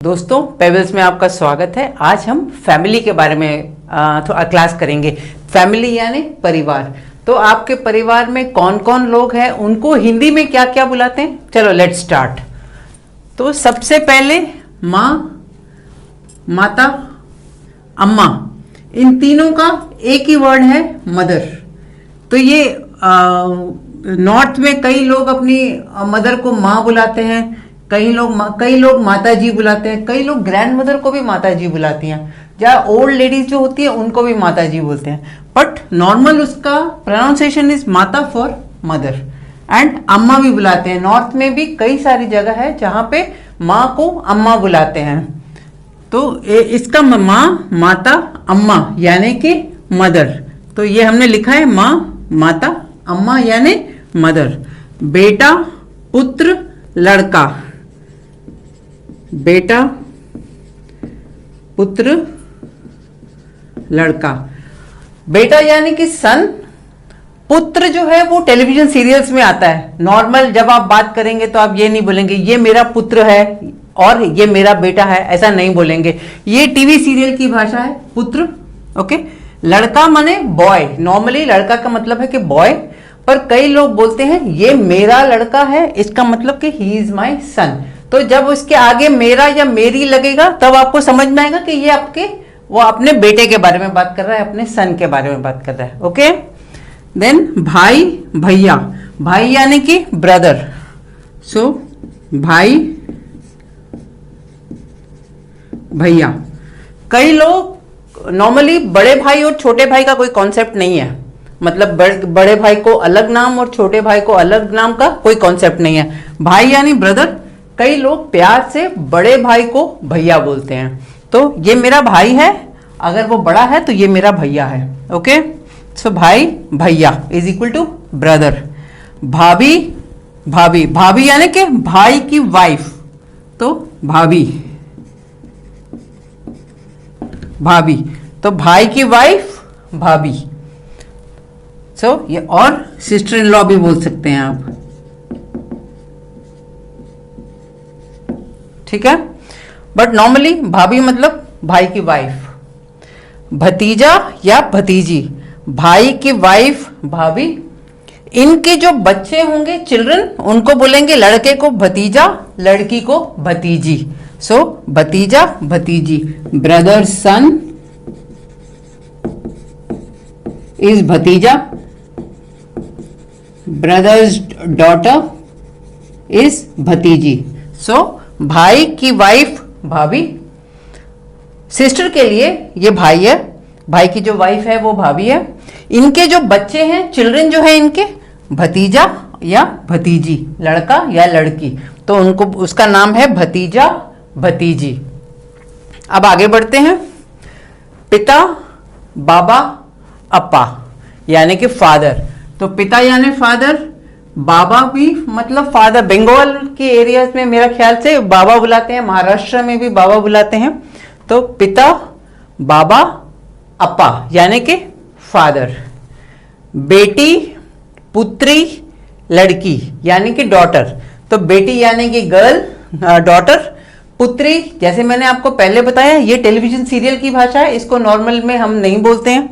दोस्तों पेबल्स में आपका स्वागत है। आज हम फैमिली के बारे में थोड़ा क्लास करेंगे। फैमिली यानी परिवार। तो आपके परिवार में कौन कौन लोग हैं, उनको हिंदी में क्या क्या बुलाते हैं? चलो लेट्स स्टार्ट। तो सबसे पहले माँ, माता, अम्मा, इन तीनों का एक ही वर्ड है मदर। तो ये नॉर्थ में कई लोग अपनी मदर को माँ बुलाते हैं, कई लोग माता जी बुलाते हैं, कई लोग ग्रैंड मदर को भी माता जी बुलाती हैं, या ओल्ड लेडीज जो होती है उनको भी माता जी बोलते हैं। बट नॉर्मल उसका प्रोनाउंसिएशन इज माता फॉर मदर। एंड अम्मा भी बुलाते हैं। नॉर्थ में भी कई सारी जगह है जहाँ पे माँ को अम्मा बुलाते हैं। तो इसका माँ, माता, अम्मा यानी कि मदर। तो ये हमने लिखा है माँ, माता, अम्मा यानी मदर। बेटा, पुत्र, लड़का। बेटा, पुत्र, लड़का। बेटा यानी कि सन। पुत्र जो है वो टेलीविजन सीरियल्स में आता है। नॉर्मल जब आप बात करेंगे तो आप ये नहीं बोलेंगे ये मेरा पुत्र है और ये मेरा बेटा है, ऐसा नहीं बोलेंगे। ये टीवी सीरियल की भाषा है, पुत्र। ओके। लड़का माने बॉय। नॉर्मली लड़का का मतलब है कि बॉय, पर कई लोग बोलते हैं ये मेरा लड़का है, इसका मतलब कि ही इज माई सन। तो जब उसके आगे मेरा या मेरी लगेगा तब आपको समझ में आएगा कि ये वो अपने बेटे के बारे में बात कर रहा है, अपने सन के बारे में बात कर रहा है। ओके। देन भाई, भैया। भाई यानी कि ब्रदर। सो भाई, भैया। कई लोग नॉर्मली बड़े भाई और छोटे भाई का कोई कॉन्सेप्ट नहीं है। मतलब बड़े भाई को अलग नाम और छोटे भाई को अलग नाम का कोई कॉन्सेप्ट नहीं है। भाई यानी ब्रदर। कई लोग प्यार से बड़े भाई को भैया बोलते हैं। तो ये मेरा भाई है, अगर वो बड़ा है तो ये मेरा भैया है। ओके। सो भाई, भैया इज इक्वल टू ब्रदर। भाभी, भाभी। भाभी यानी कि भाई की वाइफ। तो भाभी, भाभी। तो भाई की वाइफ भाभी। सो ये और सिस्टर इन लॉ भी बोल सकते हैं आप। ठीक है। बट नॉर्मली भाभी मतलब भाई की वाइफ। भतीजा या भतीजी। भाई की वाइफ भाभी। इनके जो बच्चे होंगे, चिल्ड्रन, उनको बोलेंगे लड़के को भतीजा, लड़की को भतीजी। सो भतीजा, भतीजी। ब्रदर सन इज भतीजा। ब्रदर्स डॉटर इज भतीजी। सो भाई की वाइफ भाभी। सिस्टर के लिए ये भाई है, भाई की जो वाइफ है वो भाभी है। इनके जो बच्चे हैं, चिल्ड्रन जो है इनके, भतीजा या भतीजी, लड़का या लड़की। तो उनको उसका नाम है भतीजा, भतीजी। अब आगे बढ़ते हैं। पिता, बाबा, अप्पा यानी कि फादर। तो पिता यानी फादर, बाबा भी मतलब फादर। बंगाल के एरियाज में मेरा ख्याल से बाबा बुलाते हैं, महाराष्ट्र में भी बाबा बुलाते हैं। तो पिता, बाबा, अप्पा यानी कि फादर। बेटी, पुत्री, लड़की यानी कि डॉटर। तो बेटी यानी कि गर्ल, डॉटर। पुत्री जैसे मैंने आपको पहले बताया ये टेलीविजन सीरियल की भाषा है, इसको नॉर्मल में हम नहीं बोलते हैं।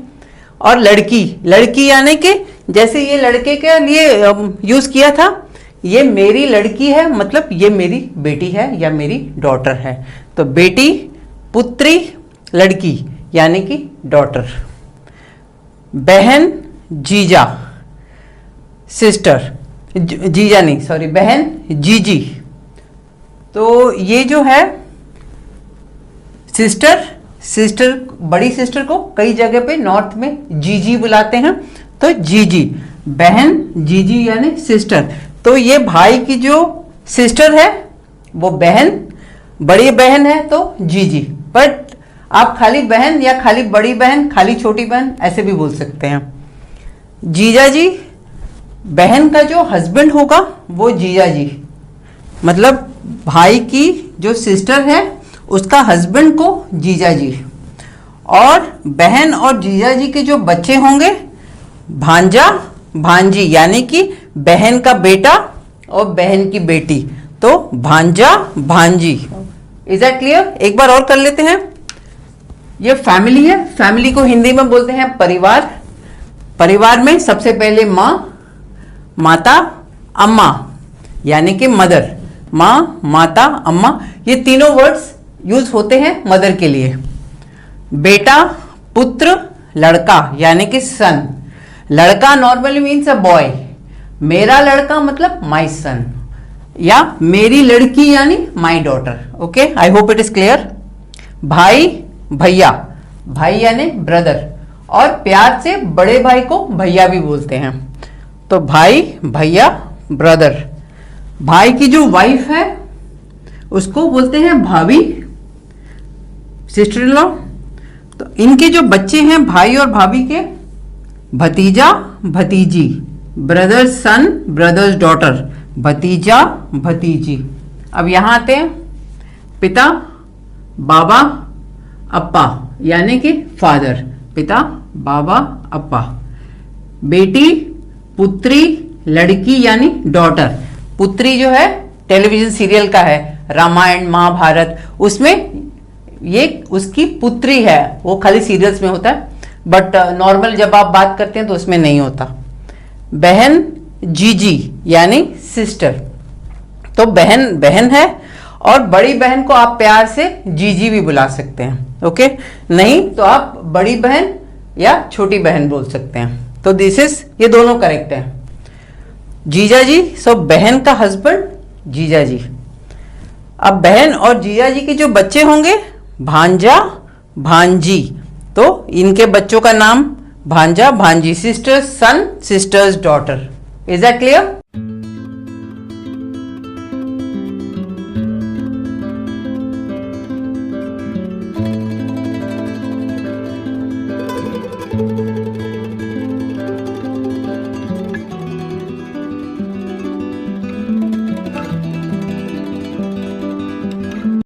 और लड़की, लड़की यानी कि जैसे ये लड़के के लिए यूज किया था, ये मेरी लड़की है, मतलब ये मेरी बेटी है या मेरी डॉटर है। तो बेटी, पुत्री, लड़की यानी कि डॉटर। बहन, जीजा, सिस्टर। जीजा नहीं, सॉरी, बहन, जीजी। तो ये जो है सिस्टर, बड़ी सिस्टर को कई जगह पे नॉर्थ में जीजी बुलाते हैं। तो जीजी, बहन, जीजी यानी सिस्टर। तो ये भाई की जो सिस्टर है वो बहन, बड़ी बहन है तो जीजी। बट आप खाली बहन या खाली बड़ी बहन, खाली छोटी बहन ऐसे भी बोल सकते हैं। जीजा जी, बहन का जो हस्बैंड होगा वो जीजा जी। मतलब भाई की जो सिस्टर है उसका हस्बैंड को जीजा जी। और बहन और जीजा जी के जो बच्चे होंगे, भांजा, भांजी यानी कि बहन का बेटा और बहन की बेटी। तो भांजा, भांजी इज दैट क्लियर? एक बार और कर लेते हैं। ये फैमिली है, फैमिली को हिंदी में बोलते हैं परिवार। परिवार में सबसे पहले माँ, माता, अम्मा, यानी कि मदर। माँ, माता, अम्मा, ये तीनों वर्ड्स यूज होते हैं मदर के लिए। बेटा, पुत्र, लड़का, यानी कि सन। लड़का नॉर्मली मीन्स अ बॉय। मेरा लड़का मतलब माई सन, या मेरी लड़की यानी my daughter. Okay, I hope it is clear. भाई, भैया, भाई यानी ब्रदर, और प्यार से बड़े भाई को भैया भी बोलते हैं। तो भाई, भैया, ब्रदर। भाई की जो वाइफ है उसको बोलते हैं भाभी, सिस्टर इन लॉ। तो इनके जो बच्चे हैं भाई और भाभी के, भतीजा, भतीजी, ब्रदर सन, ब्रदर्स डॉटर, भतीजा, भतीजी। अब यहां आते हैं पिता, बाबा, अप्पा, यानी कि फादर। पिता, बाबा, अप्पा। बेटी, पुत्री, लड़की यानी डॉटर। पुत्री जो है टेलीविजन सीरियल का है, रामायण, महाभारत, उसमें ये उसकी पुत्री है। वो खाली सीरियल्स में होता है, बट नॉर्मल जब आप बात करते हैं तो उसमें नहीं होता। बहन, जीजी, यानी सिस्टर। तो बहन बहन है, और बड़ी बहन को आप प्यार से जीजी भी बुला सकते हैं। ओके, नहीं तो आप बड़ी बहन या छोटी बहन बोल सकते हैं। तो दिस इज, ये दोनों करेक्ट है। जीजा जी, सो बहन का हस्बैंड जीजा जी। अब बहन और जीजा जी के जो बच्चे होंगे, भांजा, भांजी, तो इनके बच्चों का नाम भांजा, भांजी। Sister's son, sister's daughter. Is that clear?